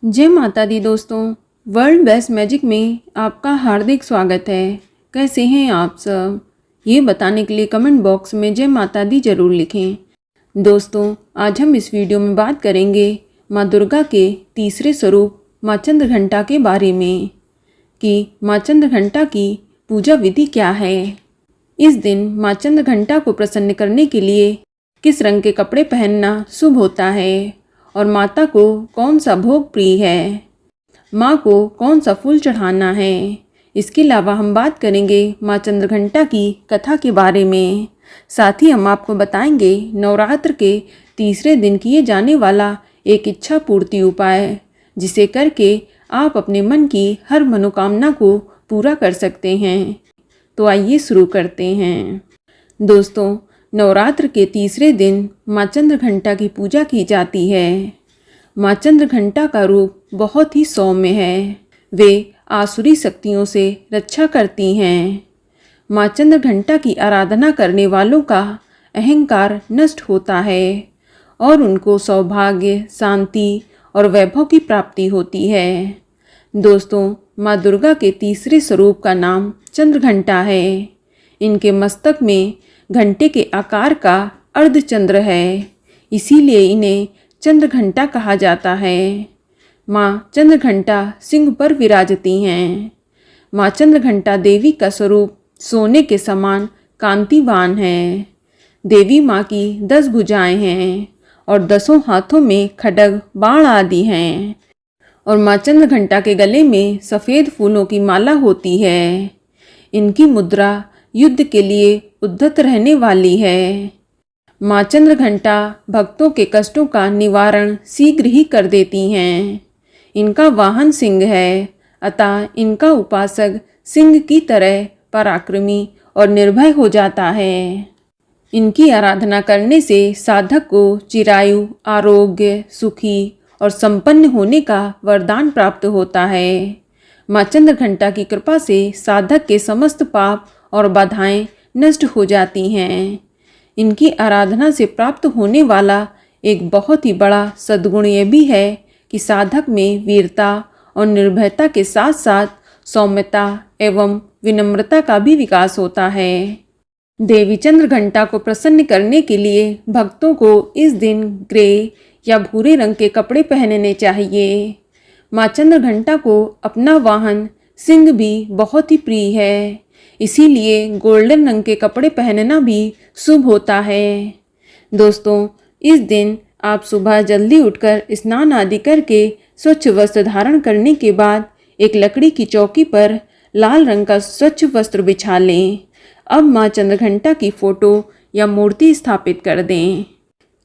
जय माता दी दोस्तों। वर्ल्ड बेस्ट मैजिक में आपका हार्दिक स्वागत है। कैसे हैं आप सब? ये बताने के लिए कमेंट बॉक्स में जय माता दी जरूर लिखें। दोस्तों, आज हम इस वीडियो में बात करेंगे माँ दुर्गा के तीसरे स्वरूप माँ चंद्रघंटा के बारे में कि माँ चंद्रघंटा की पूजा विधि क्या है। इस दिन माँ चंद्रघंटा को प्रसन्न करने के लिए किस रंग के कपड़े पहनना शुभ होता है और माता को कौन सा भोग प्रिय है, माँ को कौन सा फूल चढ़ाना है। इसके अलावा हम बात करेंगे माँ चंद्रघंटा की कथा के बारे में। साथ ही हम आपको बताएंगे नवरात्र के तीसरे दिन किए जाने वाला एक इच्छा पूर्ति उपाय, जिसे करके आप अपने मन की हर मनोकामना को पूरा कर सकते हैं। तो आइए शुरू करते हैं। दोस्तों, नवरात्र के तीसरे दिन माँ चंद्रघंटा की पूजा की जाती है। माँ चंद्रघंटा का रूप बहुत ही सौम्य है। वे आसुरी शक्तियों से रक्षा करती हैं। माँ चंद्रघंटा की आराधना करने वालों का अहंकार नष्ट होता है और उनको सौभाग्य, शांति और वैभव की प्राप्ति होती है। दोस्तों, माँ दुर्गा के तीसरे स्वरूप का नाम चंद्रघंटा है। इनके मस्तक में घंटे के आकार का अर्धचंद्र है, इसीलिए इन्हें चंद्रघंटा कहा जाता है। माँ चंद्रघंटा सिंह पर विराजती हैं। माँ चंद्रघंटा देवी का स्वरूप सोने के समान कांतिवान है। देवी माँ की 10 भुजाएं हैं और 10 हाथों में खड्ग, बाण आदि हैं और माँ चंद्रघंटा के गले में सफ़ेद फूलों की माला होती है। इनकी मुद्रा युद्ध के लिए उद्धत रहने वाली है। माँ चंद्रघंटा भक्तों के कष्टों का निवारण शीघ्र ही कर देती हैं। इनका वाहन सिंह है, अतः इनका उपासक सिंह की तरह पराक्रमी और निर्भय हो जाता है। इनकी आराधना करने से साधक को चिरायु, आरोग्य, सुखी और संपन्न होने का वरदान प्राप्त होता है। माँ चंद्रघंटा की कृपा से साधक के समस्त पाप और बाधाएं नष्ट हो जाती हैं। इनकी आराधना से प्राप्त होने वाला एक बहुत ही बड़ा सद्गुण ये भी है कि साधक में वीरता और निर्भयता के साथ साथ सौम्यता एवं विनम्रता का भी विकास होता है। देवी चंद्रघंटा को प्रसन्न करने के लिए भक्तों को इस दिन ग्रे या भूरे रंग के कपड़े पहनने चाहिए। माँ चंद्रघंटा को अपना वाहन सिंह भी बहुत ही प्रिय है, इसीलिए गोल्डन रंग के कपड़े पहनना भी शुभ होता है। दोस्तों, इस दिन आप सुबह जल्दी उठकर स्नान आदि करके स्वच्छ वस्त्र धारण करने के बाद एक लकड़ी की चौकी पर लाल रंग का स्वच्छ वस्त्र बिछा लें। अब माँ चंद्रघंटा की फोटो या मूर्ति स्थापित कर दें।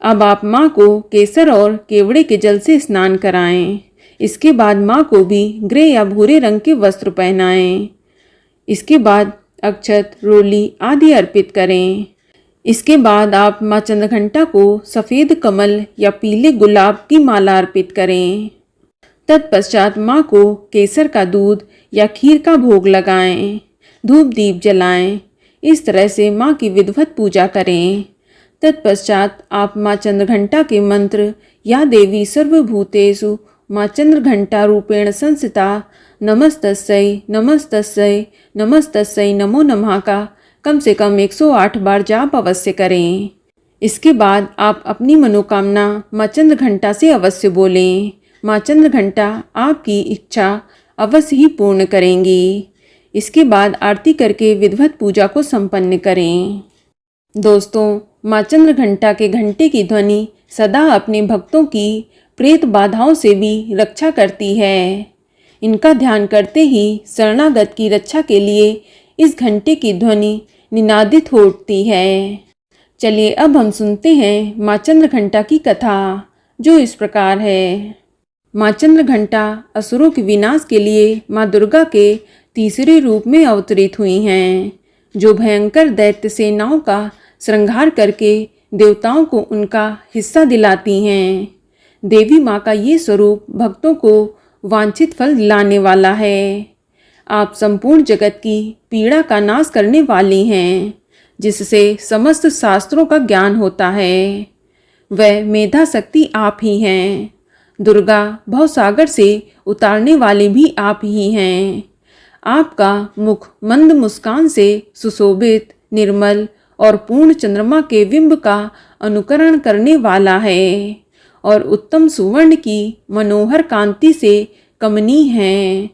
अब आप माँ को केसर और केवड़े के जल से स्नान कराएं। इसके बाद माँ को भी ग्रे या भूरे रंग के वस्त्र पहनाएं। इसके बाद अक्षत, रोली आदि अर्पित करें। इसके बाद आप माँ चंद्रघंटा को सफ़ेद कमल या पीले गुलाब की माला अर्पित करें। तत्पश्चात माँ को केसर का दूध या खीर का भोग लगाएं, धूप दीप जलाएं। इस तरह से माँ की विधिवत पूजा करें। तत्पश्चात आप माँ चंद्रघंटा के मंत्र या देवी सर्वभूतेषु माँ चंद्रघंटा रूपेण संस्थिता नमस्तस्यै नमस्तस्यै नमस्तस्यै नमो नमः का कम से कम 108 बार जाप अवश्य करें। इसके बाद आप अपनी मनोकामना माँ चंद्रघंटा से अवश्य बोलें। माँ चंद्रघंटा आपकी इच्छा अवश्य ही पूर्ण करेंगी। इसके बाद आरती करके विधिवत पूजा को संपन्न करें। दोस्तों, माँ चंद्रघंटा के घंटे की ध्वनि सदा अपने भक्तों की प्रेत बाधाओं से भी रक्षा करती है। इनका ध्यान करते ही शरणागत की रक्षा के लिए इस घंटे की ध्वनि निनादित हो उठती है। चलिए अब हम सुनते हैं माँ चंद्रघंटा की कथा, जो इस प्रकार है। माँ चंद्रघंटा असुरों के विनाश के लिए माँ दुर्गा के तीसरे रूप में अवतरित हुई हैं, जो भयंकर दैत्य सेनाओं का श्रृंगार करके देवताओं को उनका हिस्सा दिलाती हैं। देवी माँ का ये स्वरूप भक्तों को वांछित फल दिलाने वाला है। आप संपूर्ण जगत की पीड़ा का नाश करने वाली हैं, जिससे समस्त शास्त्रों का ज्ञान होता है। वह मेधा शक्ति आप ही हैं। दुर्गा भवसागर से उतारने वाले भी आप ही हैं। आपका मुख मंद मुस्कान से सुशोभित, निर्मल और पूर्ण चंद्रमा के बिंब का अनुकरण करने वाला है और उत्तम सुवर्ण की मनोहर कांति से कमनीय है।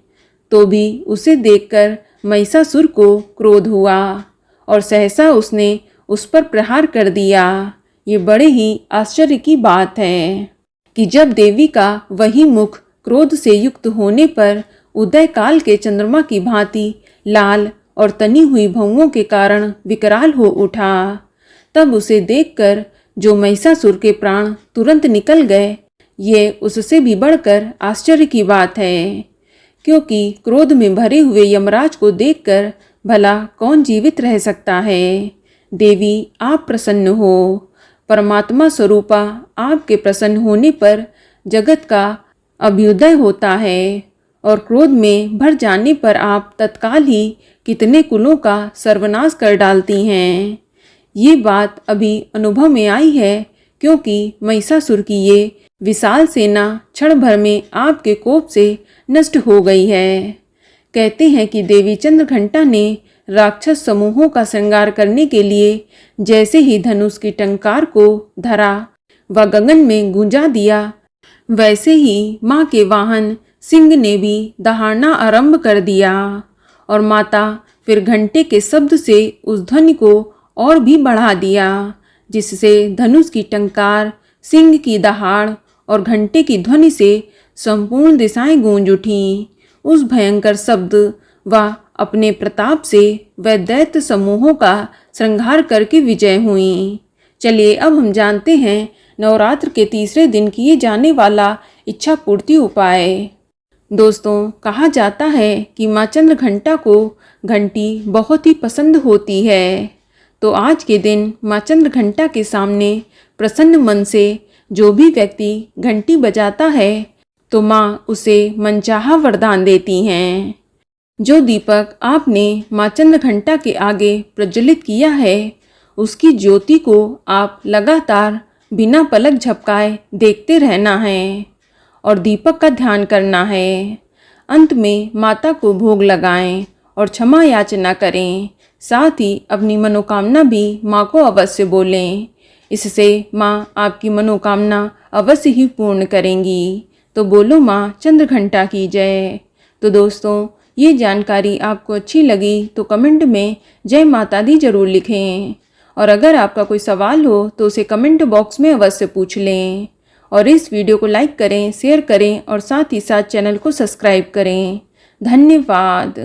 तो भी उसे देखकर महिषासुर को क्रोध हुआ और सहसा उसने उस पर प्रहार कर दिया। ये बड़े ही आश्चर्य की बात है कि जब देवी का वही मुख क्रोध से युक्त होने पर उदय काल के चंद्रमा की भांति लाल और तनी हुई भौंहों के कारण विकराल हो उठा, तब उसे देखकर जो महिषासुर के प्राण तुरंत निकल गए, ये उससे भी बढ़कर आश्चर्य की बात है, क्योंकि क्रोध में भरे हुए यमराज को देखकर भला कौन जीवित रह सकता है। देवी आप प्रसन्न हो। परमात्मा स्वरूपा आपके प्रसन्न होने पर जगत का अभ्युदय होता है और क्रोध में भर जाने पर आप तत्काल ही कितने कुलों का सर्वनाश कर डालती हैं। ये बात अभी अनुभव में आई है, क्योंकि महिषासुर की ये विशाल सेना क्षण भर में आपके कोप से नष्ट हो गई है। कहते हैं कि देवी चंद्रघंटा ने राक्षस समूहों का श्रृंगार करने के लिए जैसे ही धनुष की टंकार को धरा व गगन में गूंजा दिया, वैसे ही माँ के वाहन सिंह ने भी दहाड़ना आरंभ कर दिया और माता फिर घंटे के शब्द से उस ध्वनि को और भी बढ़ा दिया, जिससे धनुष की टंकार, सिंह की दहाड़ और घंटे की ध्वनि से संपूर्ण दिशाएं गूंज उठीं। उस भयंकर शब्द व अपने प्रताप से वह दैत्य समूहों का श्रृंगार करके विजय हुई। चलिए अब हम जानते हैं नवरात्र के तीसरे दिन किए जाने वाला इच्छा पूर्ति उपाय। दोस्तों, कहा जाता है कि माँ चंद्रघंटा को घंटी बहुत ही पसंद होती है, तो आज के दिन माँ चंद्रघंटा के सामने प्रसन्न मन से जो भी व्यक्ति घंटी बजाता है, तो माँ उसे मनचाहा वरदान देती हैं। जो दीपक आपने माँ चंद्रघंटा के आगे प्रज्वलित किया है, उसकी ज्योति को आप लगातार बिना पलक झपकाए देखते रहना है और दीपक का ध्यान करना है। अंत में माता को भोग लगाएं और क्षमा याचना करें। साथ ही अपनी मनोकामना भी माँ को अवश्य बोलें। इससे माँ आपकी मनोकामना अवश्य ही पूर्ण करेंगी। तो बोलो माँ चंद्रघंटा की जय। तो दोस्तों, ये जानकारी आपको अच्छी लगी तो कमेंट में जय माता दी जरूर लिखें और अगर आपका कोई सवाल हो तो उसे कमेंट बॉक्स में अवश्य पूछ लें और इस वीडियो को लाइक करें, शेयर करें और साथ ही साथ चैनल को सब्सक्राइब करें। धन्यवाद।